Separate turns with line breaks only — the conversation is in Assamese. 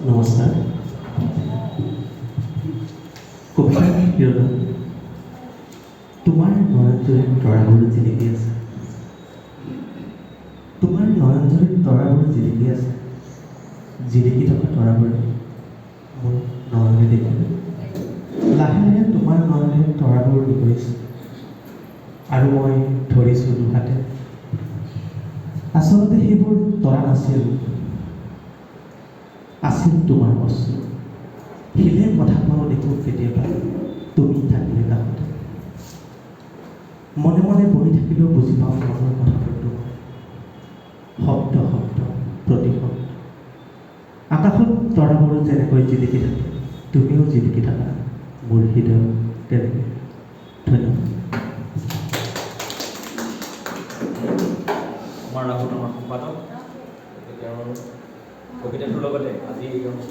নমস্কাৰ। কবিতা শিৰোনাম তোমাৰ নয়নজুৰিত তৰাবোৰ জিলিকি আছে। তোমাৰ নয়নজুৰিত তৰাবোৰ জিলিকি আছে। জিলিকি থকা তৰাবোৰে মোৰ নয়নে দেখিলে। লাহে লাহে তোমাৰ নয়নে তৰাবোৰ নিগৰিছে আৰু মই ধৰিছোঁ দুহাতে। আচলতে সেইবোৰ তৰা নাছিল, আছিল তোমাৰ বস্তু। শিলে কথা কোৱাও দেখোঁ কেতিয়াবা তুমি থাকিলে কাষতে। মনে মনে বহি থাকিলেও বুজি পাওঁ মনৰ কথাবোৰ তোমাৰ। শব্দ শব্দ প্ৰতি শব্দ। আকাশত তৰাবোৰো যেনেকৈ জিলিকি থাকে, তুমিও জিলিকি থাকা মোৰ হৃদয়ত তেনেকৈ। ধন্যবাদ।
কুমাৰ ৰাহুল আমাৰ সম্পাদক, তেওঁৰ কবিতাটোৰ লগতে আজি এই অনুষ্ঠান